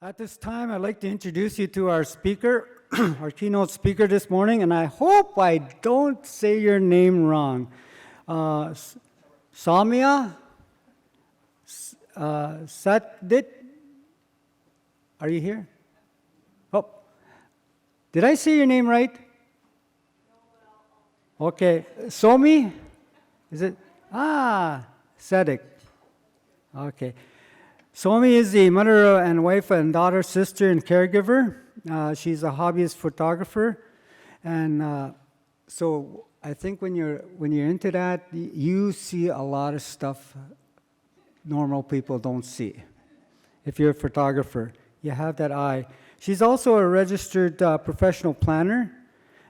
At this time, I'd like to introduce you to our speaker, our keynote speaker this morning, and I hope I don't say your name wrong. Somia Sadiq, are you here? Oh, did I say your name right? Okay, Somi, is it? Sadiq. Okay. Somi is the mother and wife and daughter, sister, and caregiver. She's a hobbyist photographer, and so I think when you're into that, you see a lot of stuff normal people don't see. If you're a photographer, you have that eye. She's also a registered professional planner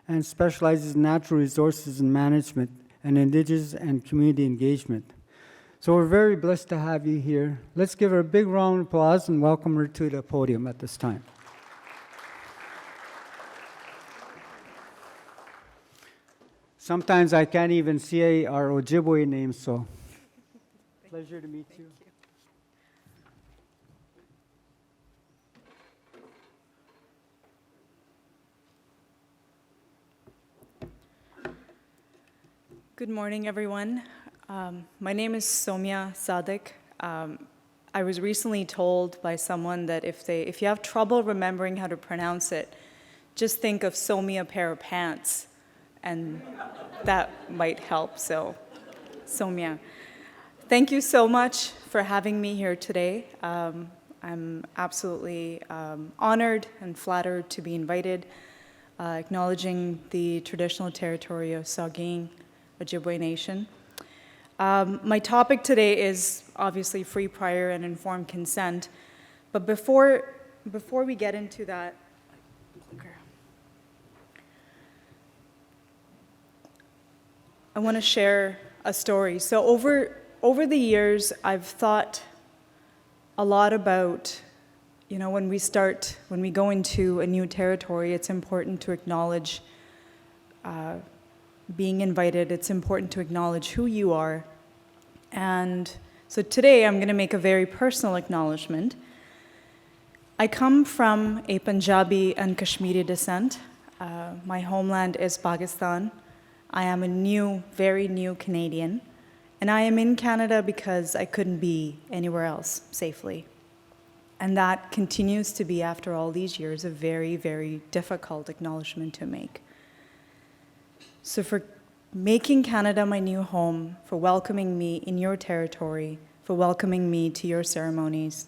and specializes in natural resources and management and Indigenous and community engagement. So we're very blessed to have you here. Let's give her a big round of applause and welcome her to the podium at this time. Sometimes I can't even see our Ojibwe name, so pleasure to meet you. Good morning, everyone. My name is Somia Sadiq. I was recently told by someone that if you have trouble remembering how to pronounce it, just think of Somia pair of pants, and that might help. So, Somia, thank you so much for having me here today. I'm absolutely honored and flattered to be invited, acknowledging the traditional territory of Saging, Ojibwe Nation. My topic today is obviously free, prior, and informed consent. But before we get into that, I want to share a story. So over the years, I've thought a lot about, when we go into a new territory, it's important to acknowledge being invited. It's important to acknowledge who you are. And so today I'm going to make a very personal acknowledgement. I come from a Punjabi and Kashmiri descent. My homeland is Pakistan. I am a very new Canadian. And I am in Canada because I couldn't be anywhere else safely. And that continues to be, after all these years, a very, very difficult acknowledgement to make. So for making Canada my new home, for welcoming me in your territory, for welcoming me to your ceremonies,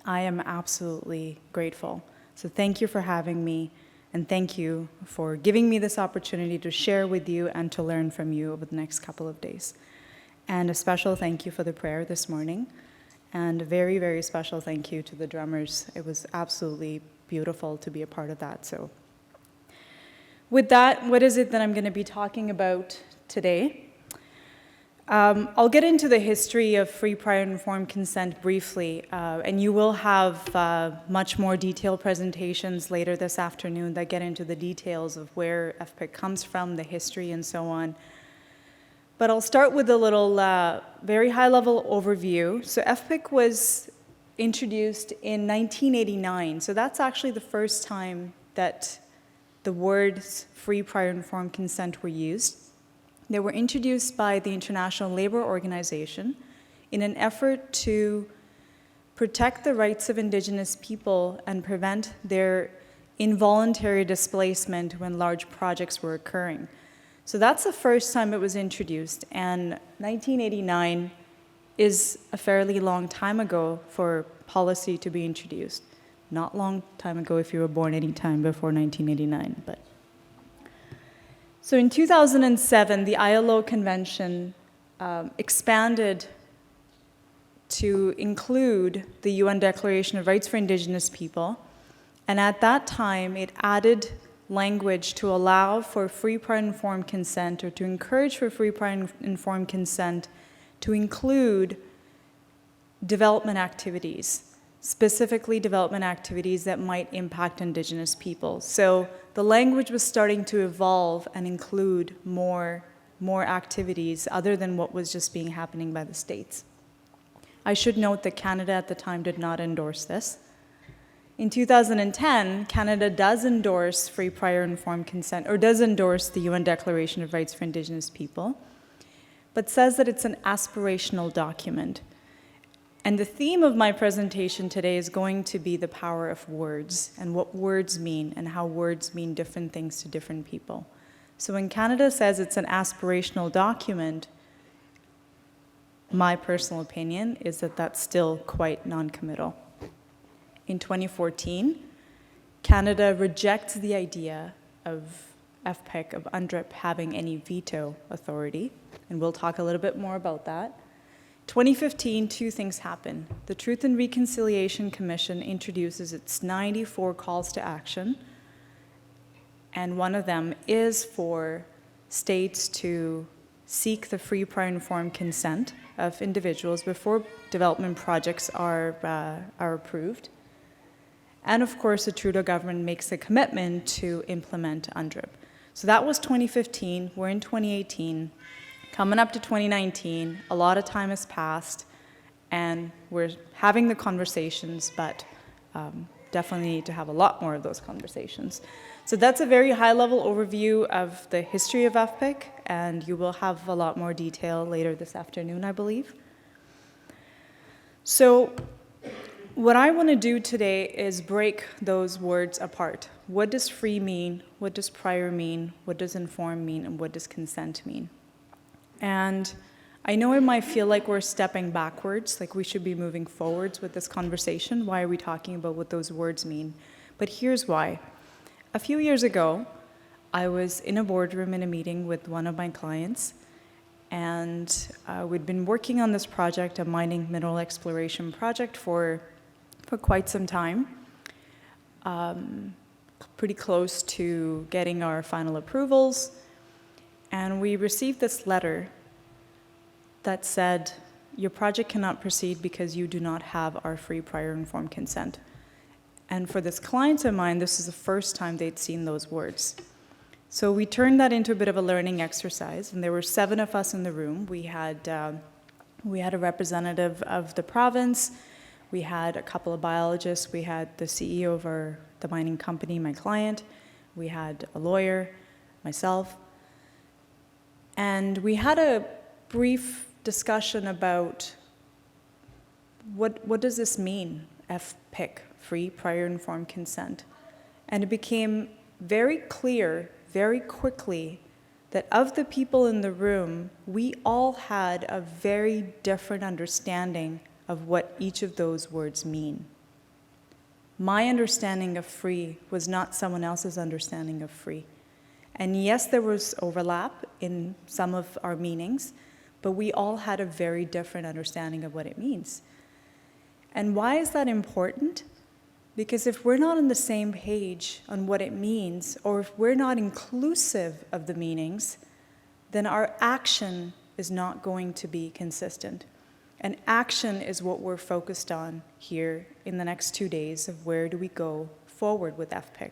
I am absolutely grateful. So thank you for having me, and thank you for giving me this opportunity to share with you and to learn from you over the next couple of days. And a special thank you for the prayer this morning, and a very, very special thank you to the drummers. It was absolutely beautiful to be a part of that. So with that, what is it that I'm going to be talking about today? I'll get into the history of free, prior, and informed consent briefly, and you will have much more detailed presentations later this afternoon that get into the details of where FPIC comes from, the history, and so on. But I'll start with a little very high-level overview. So FPIC was introduced in 1989, so that's actually the first time that the words free, prior, informed consent were used. They were introduced by the International Labour Organization in an effort to protect the rights of Indigenous people and prevent their involuntary displacement when large projects were occurring. So that's the first time it was introduced, and 1989 is a fairly long time ago for policy to be introduced. Not long time ago if you were born any time before 1989. But so in 2007, the ILO Convention expanded to include the UN Declaration of Rights for Indigenous People. And at that time, it added language to allow for free, prior, and informed consent, or to encourage for free, prior, and informed consent to include development activities, specifically development activities that might impact Indigenous people. So the language was starting to evolve and include more activities other than what was just happening by the states. I should note that Canada at the time did not endorse this. In 2010, Canada does endorse free, prior, informed consent, or does endorse the UN Declaration of Rights for Indigenous People, but says that it's an aspirational document. And the theme of my presentation today is going to be the power of words and what words mean and how words mean different things to different people. So when Canada says it's an aspirational document, my personal opinion is that that's still quite non-committal. In 2014, Canada rejects the idea of FPIC, of UNDRIP, having any veto authority, and we'll talk a little bit more about that. 2015, two things happen. The Truth and Reconciliation Commission introduces its 94 calls to action, and one of them is for states to seek the free, prior, informed consent of individuals before development projects are approved. And of course, the Trudeau government makes a commitment to implement UNDRIP. So that was 2015, we're in 2018. Coming up to 2019, a lot of time has passed, and we're having the conversations, but definitely need to have a lot more of those conversations. So that's a very high-level overview of the history of FPIC, and you will have a lot more detail later this afternoon, I believe. So what I want to do today is break those words apart. What does free mean? What does prior mean? What does informed mean? And what does consent mean? And I know it might feel like we're stepping backwards, like we should be moving forwards with this conversation. Why are we talking about what those words mean? But here's why. A few years ago, I was in a boardroom in a meeting with one of my clients, and we'd been working on this project, a mining mineral exploration project, for quite some time, pretty close to getting our final approvals. And we received this letter that said, your project cannot proceed because you do not have our free, prior, informed consent. And for this client of mine, this is the first time they'd seen those words. So we turned that into a bit of a learning exercise, and there were 7 of us in the room. We had a representative of the province, we had a couple of biologists, we had the CEO of the mining company, my client, we had a lawyer, myself, and we had a brief discussion about what does this mean, FPIC, free, prior, informed consent. And it became very clear, very quickly, that of the people in the room, we all had a very different understanding of what each of those words mean. My understanding of free was not someone else's understanding of free. And yes, there was overlap in some of our meanings, but we all had a very different understanding of what it means. And why is that important? Because if we're not on the same page on what it means, or if we're not inclusive of the meanings, then our action is not going to be consistent. And action is what we're focused on here in the next 2 days of where do we go forward with FPIC.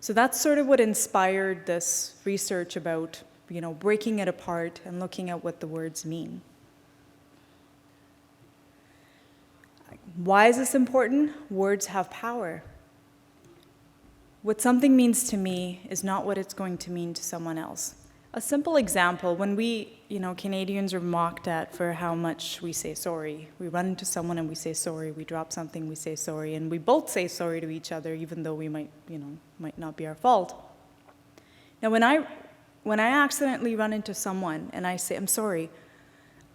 So that's sort of what inspired this research about, breaking it apart and looking at what the words mean. Why is this important? Words have power. What something means to me is not what it's going to mean to someone else. A simple example, when we, Canadians are mocked at for how much we say sorry. We run into someone and we say sorry, we drop something, we say sorry, and we both say sorry to each other, even though we might not be our fault. Now, when I accidentally run into someone and I say, I'm sorry,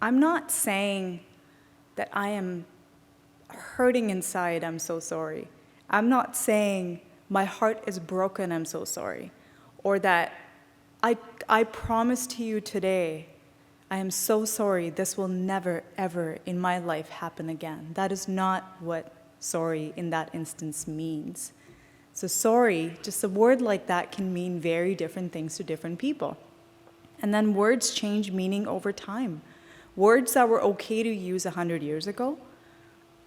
I'm not saying that I am hurting inside, I'm so sorry. I'm not saying my heart is broken, I'm so sorry. Or that I promise to you today, I am so sorry, this will never, ever in my life happen again. That is not what sorry in that instance means. So sorry, just a word like that can mean very different things to different people. And then words change meaning over time. Words that were okay to use 100 years ago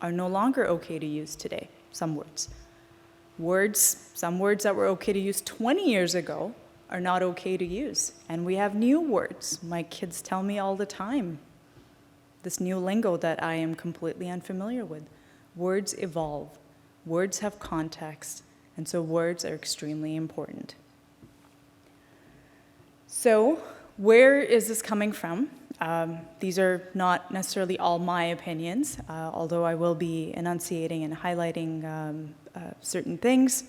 are no longer okay to use today, some words. Some words that were okay to use 20 years ago are not okay to use. And we have new words. My kids tell me all the time, this new lingo that I am completely unfamiliar with. Words evolve. Words have context, and so words are extremely important. So, where is this coming from? These are not necessarily all my opinions, although I will be enunciating and highlighting certain things.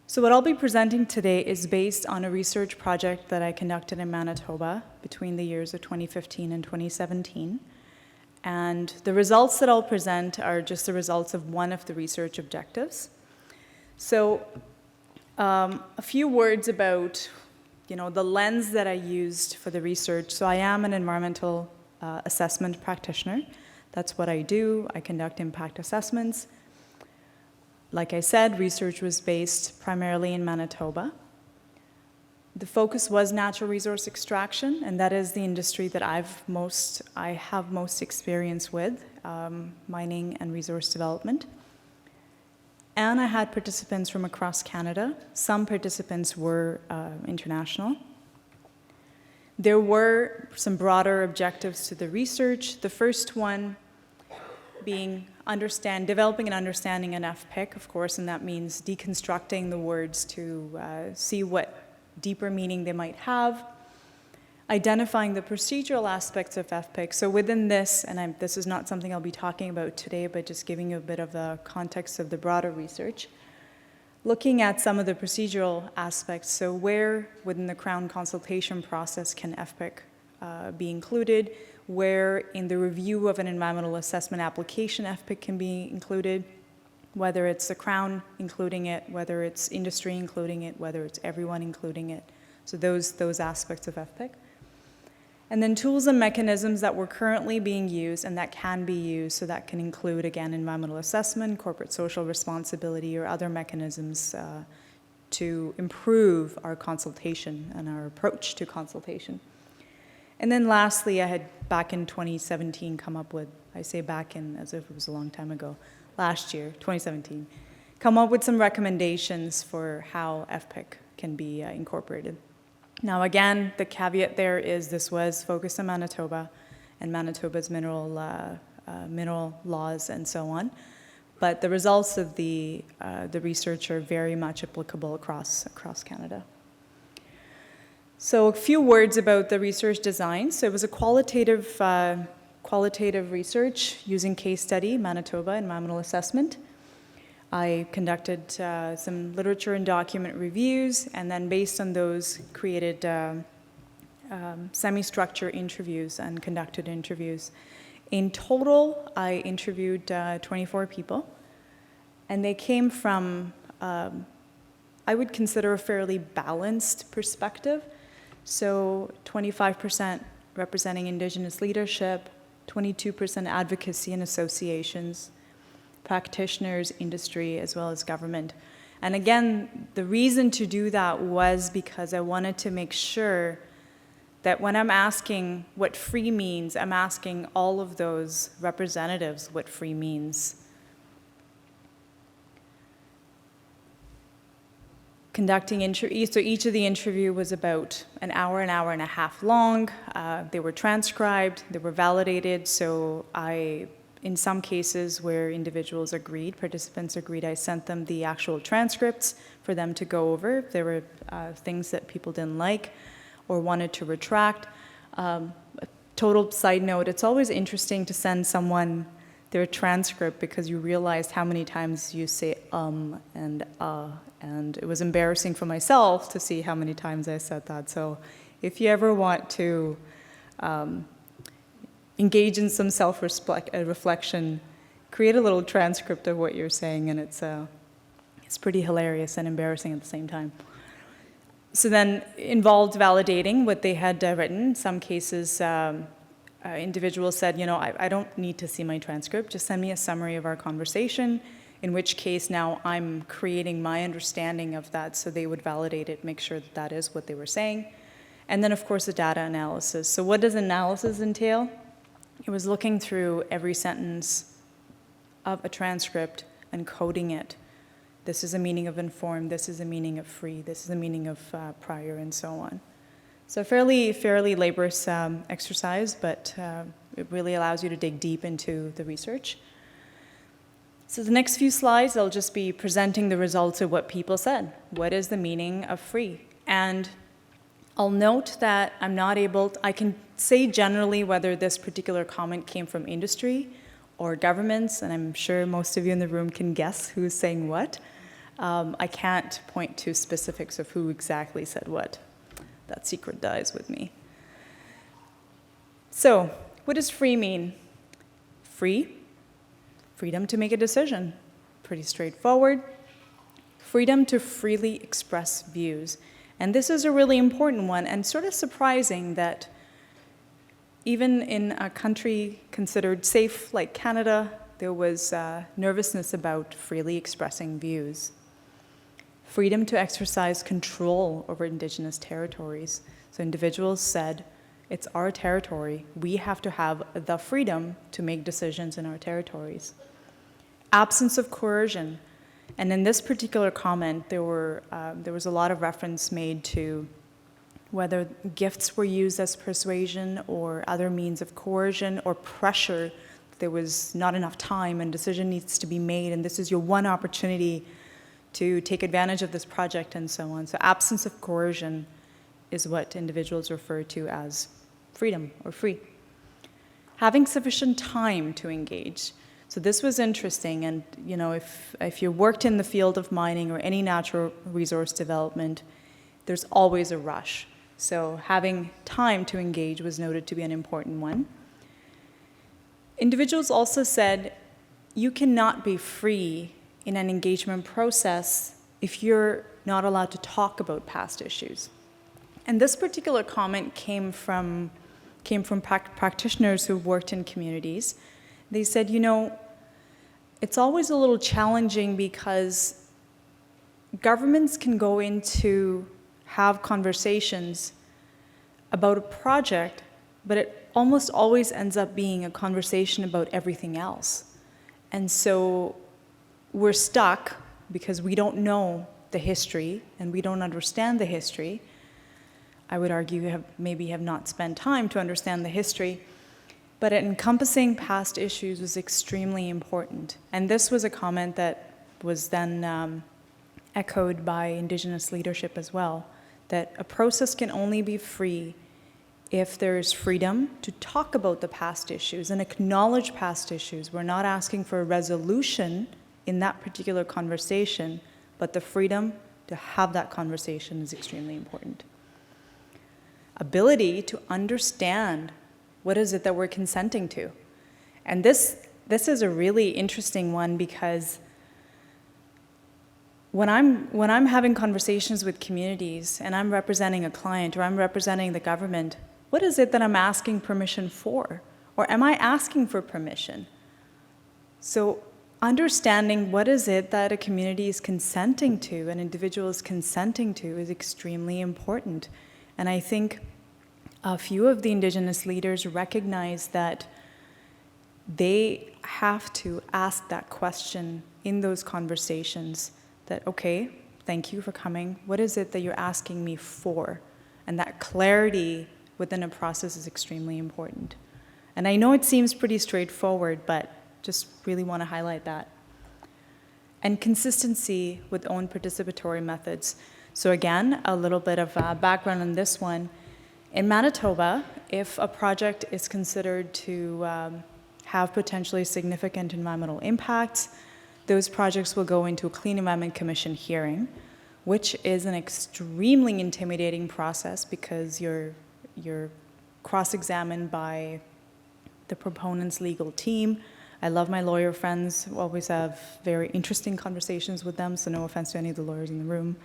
So what I'll be presenting today is based on a research project that I conducted in Manitoba between the years of 2015 and 2017. And the results that I'll present are just the results of one of the research objectives. So a few words about the lens that I used for the research. So I am an environmental assessment practitioner. That's what I do. I conduct impact assessments. Like I said, research was based primarily in Manitoba. The focus was natural resource extraction, and that is the industry that I have most experience with, mining and resource development. And I had participants from across Canada. Some participants were international. There were some broader objectives to the research. The first one being developing an understanding in FPIC, of course, and that means deconstructing the words to see what deeper meaning they might have, identifying the procedural aspects of FPIC. So within this, and this is not something I'll be talking about today, but just giving you a bit of the context of the broader research, looking at some of the procedural aspects. So where within the Crown consultation process can FPIC be included? Where in the review of an environmental assessment application FPIC can be included, whether it's the Crown including it, whether it's industry including it, whether it's everyone including it. So those aspects of FPIC. And then tools and mechanisms that were currently being used and that can be used, so that can include, again, environmental assessment, corporate social responsibility, or other mechanisms to improve our consultation and our approach to consultation. And then lastly, I had back in 2017 come up with, I say back in as if it was a long time ago, last year, 2017, come up with some recommendations for how FPIC can be incorporated. Now again, the caveat there is this was focused on Manitoba and Manitoba's mineral laws and so on. But the results of the research are very much applicable across Canada. So a few words about the research design. So it was a qualitative research using case study, Manitoba environmental assessment. I conducted some literature and document reviews, and then based on those, created semi-structured interviews and conducted interviews. In total, I interviewed 24 people, and they came from, I would consider, a fairly balanced perspective. So 25% representing Indigenous leadership, 22% advocacy and associations, practitioners, industry, as well as government. And again, the reason to do that was because I wanted to make sure that when I'm asking what free means, I'm asking all of those representatives what free means. Conducting interviews, so each of the interview was about an hour and a half long. They were transcribed, they were validated, so in some cases where individuals agreed, participants agreed, I sent them the actual transcripts for them to go over if there were things that people didn't like or wanted to retract. A total side note, it's always interesting to send someone their transcript because you realize how many times you say and it was embarrassing for myself to see how many times I said that. So if you ever want to engage in some self-reflection, create a little transcript of what you're saying, and it's pretty hilarious and embarrassing at the same time. So then involved validating what they had written. In some cases, individuals said, I don't need to see my transcript, just send me a summary of our conversation, in which case now I'm creating my understanding of that, so they would validate it, make sure that that is what they were saying. And then, of course, the data analysis. So what does analysis entail? It was looking through every sentence of a transcript and coding it. This is a meaning of informed, this is a meaning of free, this is a meaning of prior, and so on. So fairly laborious exercise, but it really allows you to dig deep into the research. So the next few slides, I'll just be presenting the results of what people said. What is the meaning of free? And I'll note that I can say generally whether this particular comment came from industry or governments, and I'm sure most of you in the room can guess who's saying what. I can't point to specifics of who exactly said what. That secret dies with me. So, what does free mean? Free, freedom to make a decision. Pretty straightforward. Freedom to freely express views. And this is a really important one, and sort of surprising that even in a country considered safe like Canada, there was nervousness about freely expressing views. Freedom to exercise control over Indigenous territories. So individuals said, it's our territory. We have to have the freedom to make decisions in our territories. Absence of coercion. And in this particular comment, there was a lot of reference made to whether gifts were used as persuasion or other means of coercion or pressure. There was not enough time and decision needs to be made, and this is your one opportunity to take advantage of this project and so on. So absence of coercion is what individuals refer to as freedom or free. Having sufficient time to engage. So this was interesting, and if you worked in the field of mining or any natural resource development, there's always a rush. So having time to engage was noted to be an important one. Individuals also said, you cannot be free in an engagement process if you're not allowed to talk about past issues. And this particular comment came from practitioners who worked in communities. They said, it's always a little challenging because governments can go in to have conversations about a project, but it almost always ends up being a conversation about everything else. And so we're stuck because we don't know the history and we don't understand the history. I would argue maybe have not spent time to understand the history, but encompassing past issues was extremely important. And this was a comment that was then echoed by Indigenous leadership as well, that a process can only be free if there's freedom to talk about the past issues and acknowledge past issues. We're not asking for a resolution in that particular conversation, but the freedom to have that conversation is extremely important. Ability to understand what is it that we're consenting to. And this is a really interesting one because when I'm having conversations with communities and I'm representing a client or I'm representing the government, what is it that I'm asking permission for? Or am I asking for permission? So understanding what is it that a community is consenting to, an individual is consenting to, is extremely important. And I think a few of the Indigenous leaders recognize that they have to ask that question in those conversations that, okay, thank you for coming. What is it that you're asking me for? And that clarity within a process is extremely important. And I know it seems pretty straightforward, but just really want to highlight that. And consistency with own participatory methods. So again, a little bit of background on this one. In Manitoba, if a project is considered to have potentially significant environmental impacts, those projects will go into a Clean Environment Commission hearing, which is an extremely intimidating process because you're cross-examined by the proponent's legal team. I love my lawyer friends, always have very interesting conversations with them, so no offense to any of the lawyers in the room.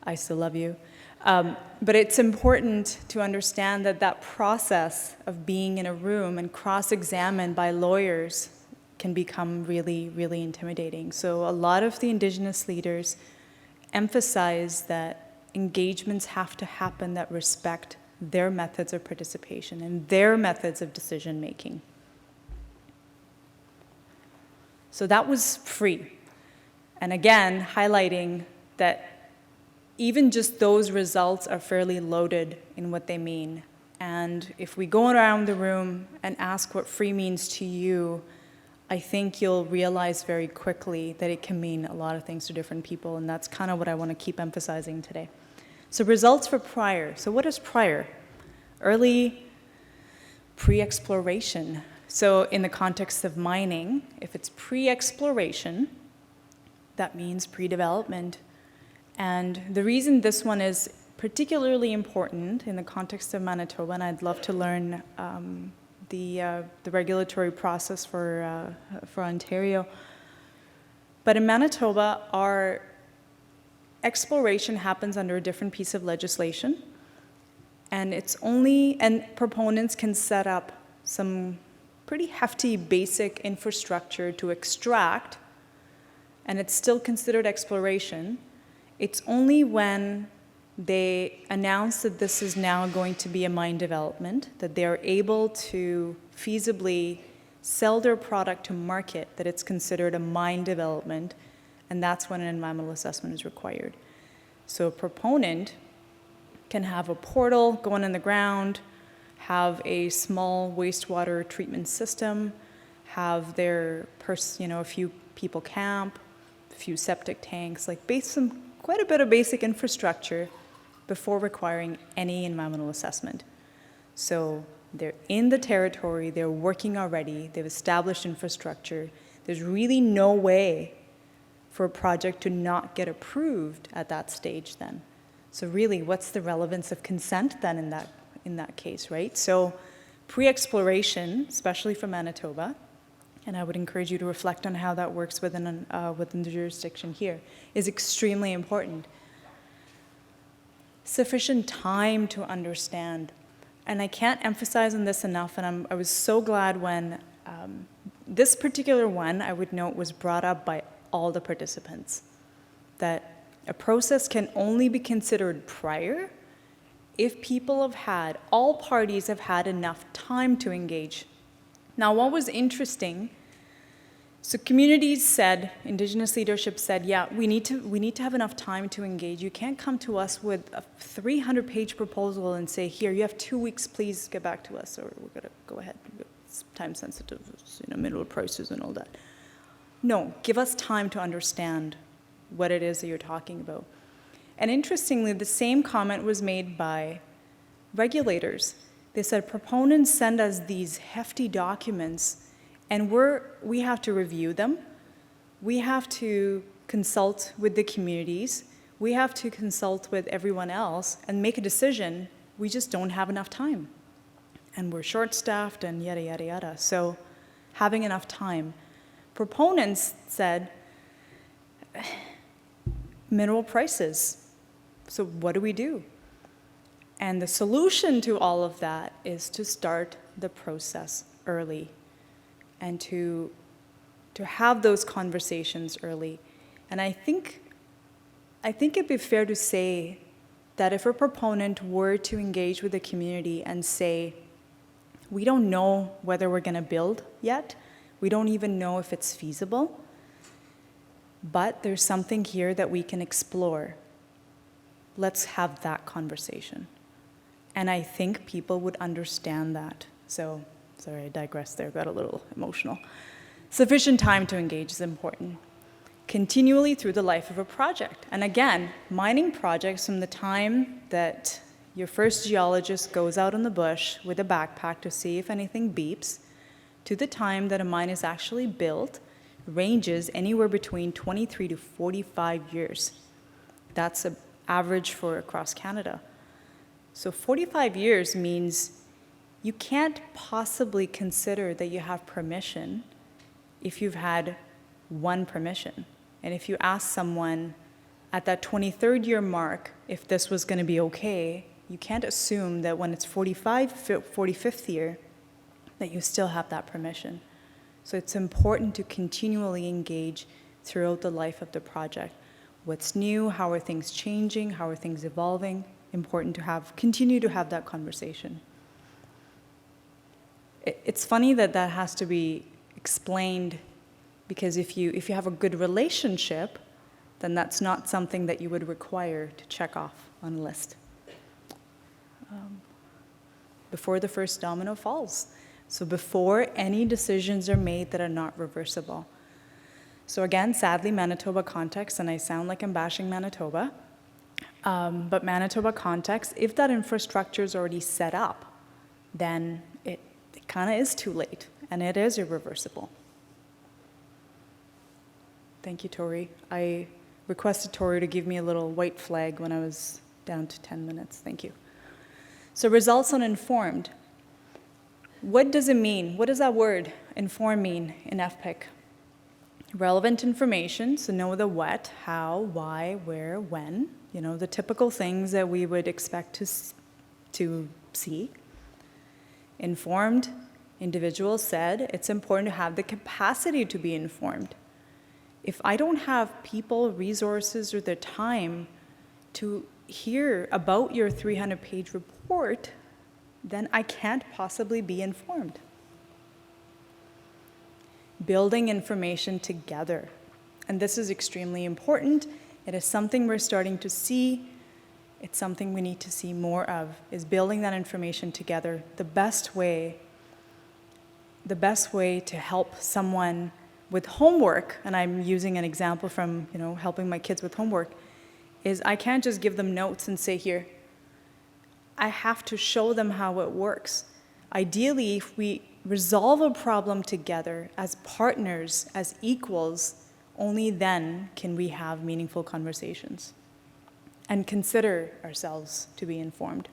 I still love you. But it's important to understand that that process of being in a room and cross-examined by lawyers can become really, really intimidating. So a lot of the Indigenous leaders emphasize that engagements have to happen that respect their methods of participation and their methods of decision-making. So that was free. And again, highlighting that even just those results are fairly loaded in what they mean. And if we go around the room and ask what free means to you, I think you'll realize very quickly that it can mean a lot of things to different people, and that's kind of what I want to keep emphasizing today. So results for prior. So what is prior? Early pre-exploration. So in the context of mining, if it's pre-exploration, that means pre-development. And the reason this one is particularly important in the context of Manitoba, and I'd love to learn the regulatory process for Ontario. But in Manitoba, our exploration happens under a different piece of legislation, and proponents can set up some pretty hefty basic infrastructure to extract, and it's still considered exploration. It's only when they announce that this is now going to be a mine development, that they're able to feasibly sell their product to market, that it's considered a mine development, and that's when an environmental assessment is required. So a proponent can have a portal going in the ground, have a small wastewater treatment system, have their a few people camp, a few septic tanks, like quite a bit of basic infrastructure before requiring any environmental assessment. So they're in the territory, they're working already, they've established infrastructure. There's really no way for a project to not get approved at that stage then. So really, what's the relevance of consent then in that case, right? So pre-exploration, especially for Manitoba, and I would encourage you to reflect on how that works within the jurisdiction here, is extremely important. Sufficient time to understand. And I can't emphasize on this enough, and I was so glad when this particular one, I would note, was brought up by all the participants, that a process can only be considered prior if all parties have had enough time to engage. Now, what was interesting, so communities said, Indigenous leadership said, yeah, we need to have enough time to engage. You can't come to us with a 300-page proposal and say, here, you have 2 weeks, please get back to us, or we're gonna go ahead. It's time sensitive, mineral prices and all that. No, give us time to understand what it is that you're talking about. And interestingly, the same comment was made by regulators. They said, proponents send us these hefty documents, and we have to review them. We have to consult with the communities. We have to consult with everyone else and make a decision. We just don't have enough time. And we're short-staffed and yada, yada, yada. So having enough time. Proponents said, mineral prices. So what do we do? And the solution to all of that is to start the process early and to have those conversations early. And I think it'd be fair to say that if a proponent were to engage with the community and say, we don't know whether we're going to build yet, we don't even know if it's feasible, but there's something here that we can explore. Let's have that conversation. And I think people would understand that. So, sorry, I digressed there, got a little emotional. Sufficient time to engage is important. Continually through the life of a project. And again, mining projects, from the time that your first geologist goes out in the bush with a backpack to see if anything beeps, to the time that a mine is actually built, ranges anywhere between 23 to 45 years. That's an average for across Canada. So 45 years means you can't possibly consider that you have permission if you've had one permission. And if you ask someone at that 23rd year mark if this was going to be okay, you can't assume that when it's 45th year that you still have that permission. So it's important to continually engage throughout the life of the project. What's new? How are things changing? How are things evolving? Important to continue to have that conversation. It's funny that has to be explained, because if you have a good relationship, then that's not something that you would require to check off on a list before the first domino falls. So before any decisions are made that are not reversible. So again, sadly, Manitoba context, and I sound like I'm bashing Manitoba, but Manitoba context, if that infrastructure is already set up, then it kind of is too late, and it is irreversible. Thank you, Tori. I requested Tori to give me a little white flag when I was down to 10 minutes. Thank you. So results on informed. What does it mean? What does that word, inform, mean in FPIC? Relevant information, so know the what, how, why, where, when, the typical things that we would expect to see. Informed, individuals said it's important to have the capacity to be informed. If I don't have people, resources, or the time to hear about your 300-page report, then I can't possibly be informed. Building information together. And this is extremely important. It is something we're starting to see. It's something we need to see more of, is building that information together. The best way to help someone with homework, and I'm using an example from helping my kids with homework, is I can't just give them notes and say, here. I have to show them how it works. Ideally, if we resolve a problem together as partners, as equals, only then can we have meaningful conversations and consider ourselves to be informed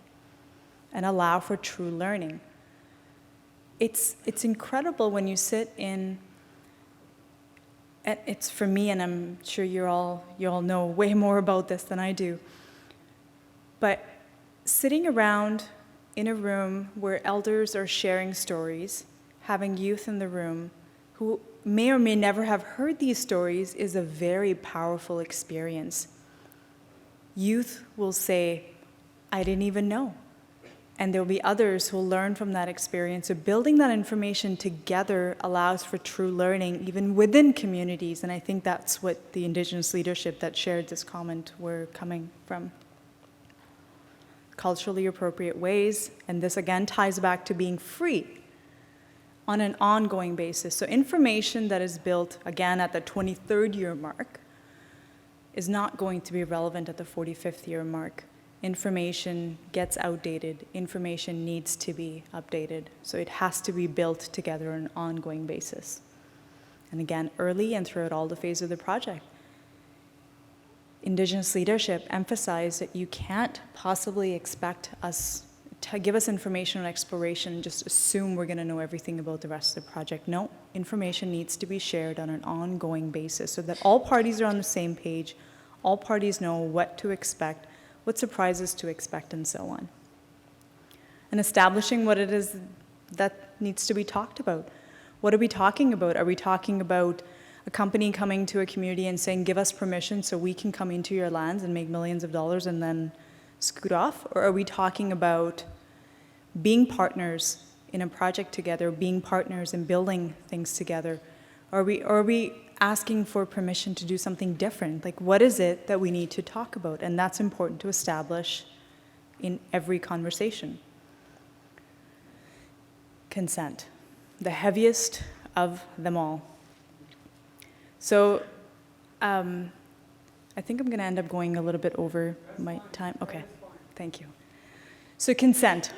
and allow for true learning. It's incredible when you sit in. It's for me, and I'm sure you all know way more about this than I do, but sitting around in a room where elders are sharing stories, having youth in the room who may or may never have heard these stories is a very powerful experience. Youth will say, I didn't even know. And there will be others who will learn from that experience. So building that information together allows for true learning, even within communities. And I think that's what the Indigenous leadership that shared this comment were coming from. Culturally appropriate ways, and this again ties back to being free on an ongoing basis. So information that is built, again, at the 23rd year mark is not going to be relevant at the 45th year mark. Information gets outdated. Information needs to be updated. So it has to be built together on an ongoing basis. And again, early and throughout all the phases of the project. Indigenous leadership emphasized that you can't possibly expect us to give us information on exploration and just assume we're going to know everything about the rest of the project. No, information needs to be shared on an ongoing basis so that all parties are on the same page, all parties know what to expect, what surprises to expect, and so on. And establishing what it is that needs to be talked about. What are we talking about? Are we talking about a company coming to a community and saying, give us permission so we can come into your lands and make millions of dollars and then scoot off? Or are we talking about being partners in a project together, being partners in building things together? Or are we asking for permission to do something different? Like, what is it that we need to talk about? And that's important to establish in every conversation. Consent, the heaviest of them all. So I think I'm going to end up going a little bit over my time. Okay, thank you. So consent.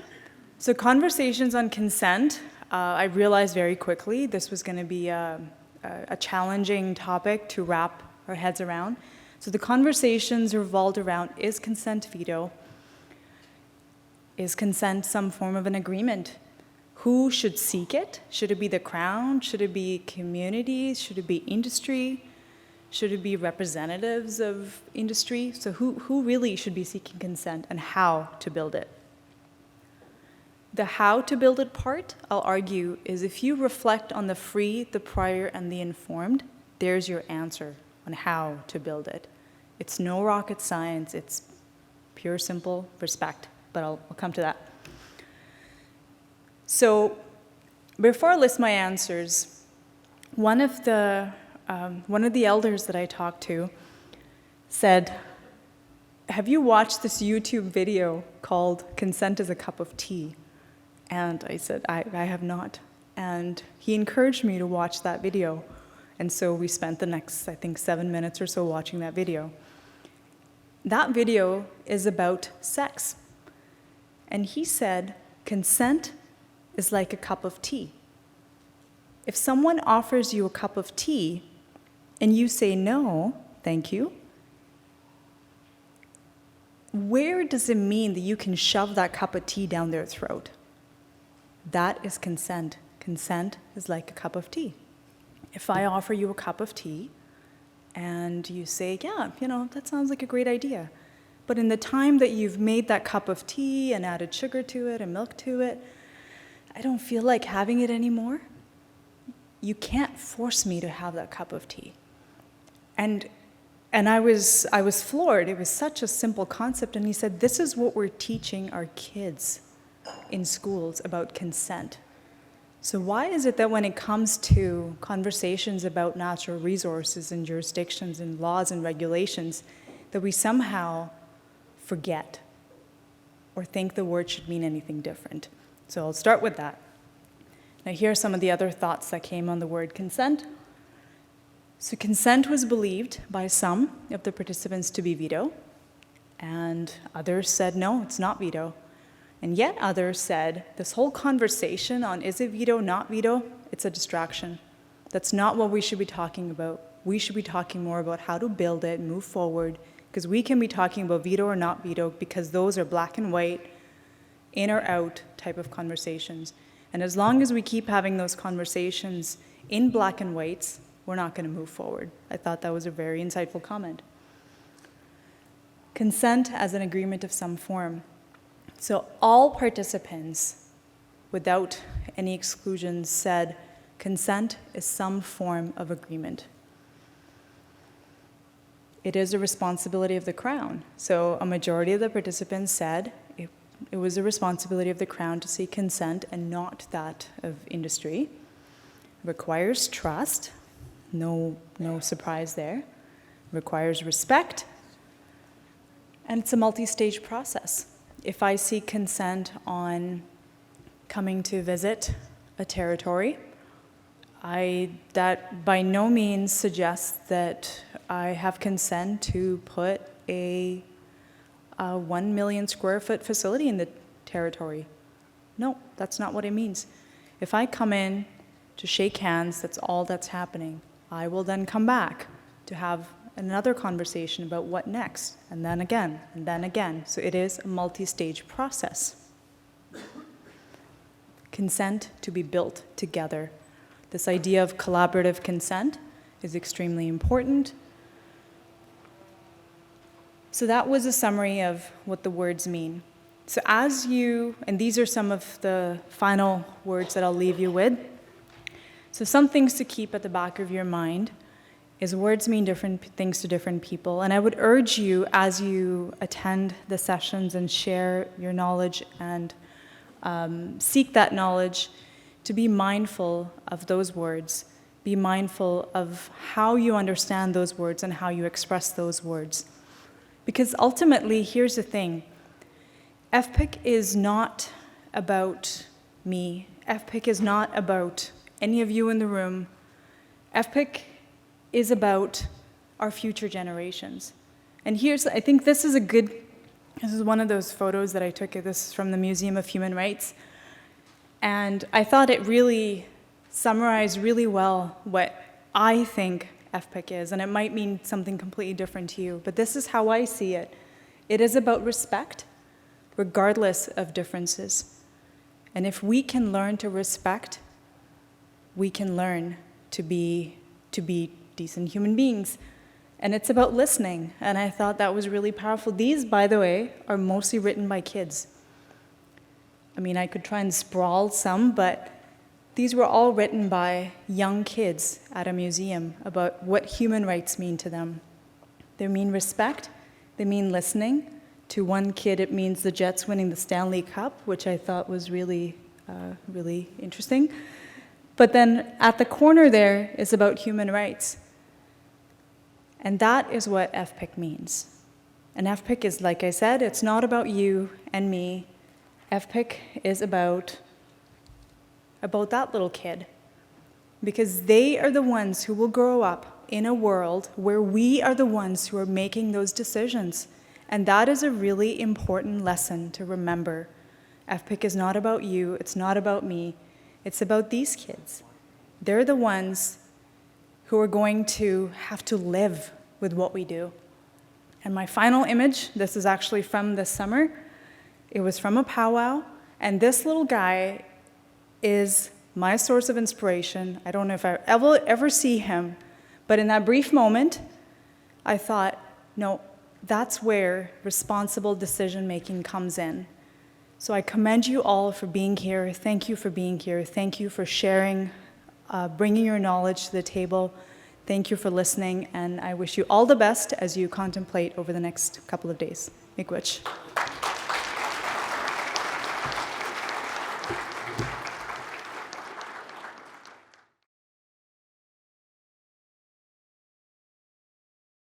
So conversations on consent, I realized very quickly this was going to be a challenging topic to wrap our heads around. So the conversations revolved around, is consent veto? Is consent some form of an agreement? Who should seek it? Should it be the Crown? Should it be communities? Should it be industry? Should it be representatives of industry? So who really should be seeking consent and how to build it? The how to build it part, I'll argue, is if you reflect on the free, the prior, and the informed, there's your answer on how to build it. It's no rocket science, it's pure, simple respect, but I'll come to that. So before I list my answers, one of the elders that I talked to said, have you watched this YouTube video called Consent is a Cup of Tea? And I said, I have not. And he encouraged me to watch that video. And so we spent the next, I think, 7 minutes or so watching that video. That video is about sex. And he said, consent is like a cup of tea. If someone offers you a cup of tea and you say no, thank you, where does it mean that you can shove that cup of tea down their throat? That is consent. Consent is like a cup of tea. If I offer you a cup of tea and you say, yeah, that sounds like a great idea, but in the time that you've made that cup of tea and added sugar to it and milk to it, I don't feel like having it anymore, you can't force me to have that cup of tea. And I was floored. It was such a simple concept. And he said, this is what we're teaching our kids in schools about consent. So why is it that when it comes to conversations about natural resources and jurisdictions and laws and regulations, that we somehow forget or think the word should mean anything different? So I'll start with that. Now here are some of the other thoughts that came on the word consent. So consent was believed by some of the participants to be veto, and others said, no, it's not veto. And yet others said, this whole conversation on is it veto, not veto, it's a distraction. That's not what we should be talking about. We should be talking more about how to build it, move forward, because we can be talking about veto or not veto, because those are black and white, in or out type of conversations. And as long as we keep having those conversations in black and whites, we're not going to move forward. I thought that was a very insightful comment. Consent as an agreement of some form. So all participants, without any exclusions, said consent is some form of agreement. It is a responsibility of the Crown. So a majority of the participants said it was a responsibility of the Crown to seek consent and not that of industry. It requires trust, no surprise there. It requires respect, and it's a multi-stage process. If I seek consent on coming to visit a territory, that by no means suggests that I have consent to put a 1 million square foot facility in the territory. No, that's not what it means. If I come in to shake hands, that's all that's happening. I will then come back to have another conversation about what next, and then again, and then again. So it is a multi-stage process. Consent to be built together. This idea of collaborative consent is extremely important. So that was a summary of what the words mean. So and these are some of the final words that I'll leave you with. So some things to keep at the back of your mind is words mean different things to different people. And I would urge you, as you attend the sessions and share your knowledge and seek that knowledge, to be mindful of those words. Be mindful of how you understand those words and how you express those words. Because ultimately, here's the thing. FPIC is not about me. FPIC is not about any of you in the room. FPIC is about our future generations. And I think this is one of those photos that I took. This is from the Museum of Human Rights. And I thought it really summarized really well what I think FPIC is, and it might mean something completely different to you, but this is how I see it. It is about respect, regardless of differences. And if we can learn to respect, we can learn to be decent human beings. And it's about listening, and I thought that was really powerful. These, by the way, are mostly written by kids. I mean, I could try and sprawl some, but these were all written by young kids at a museum about what human rights mean to them. They mean respect, they mean listening. To one kid, it means the Jets winning the Stanley Cup, which I thought was really interesting. But then at the corner there is about human rights. And that is what FPIC means. And FPIC is, like I said, it's not about you and me. FPIC is about about that little kid, because they are the ones who will grow up in a world where we are the ones who are making those decisions. And that is a really important lesson to remember. FPIC is not about you, it's not about me, it's about these kids. They're the ones who are going to have to live with what we do. And my final image, this is actually from this summer. It was from a powwow, and this little guy is my source of inspiration. I don't know if I ever see him, but in that brief moment, I thought, no, that's where responsible decision-making comes in. So I commend you all for being here. Thank you for being here. Thank you for sharing, bringing your knowledge to the table. Thank you for listening, and I wish you all the best as you contemplate over the next couple of days. Miigwech.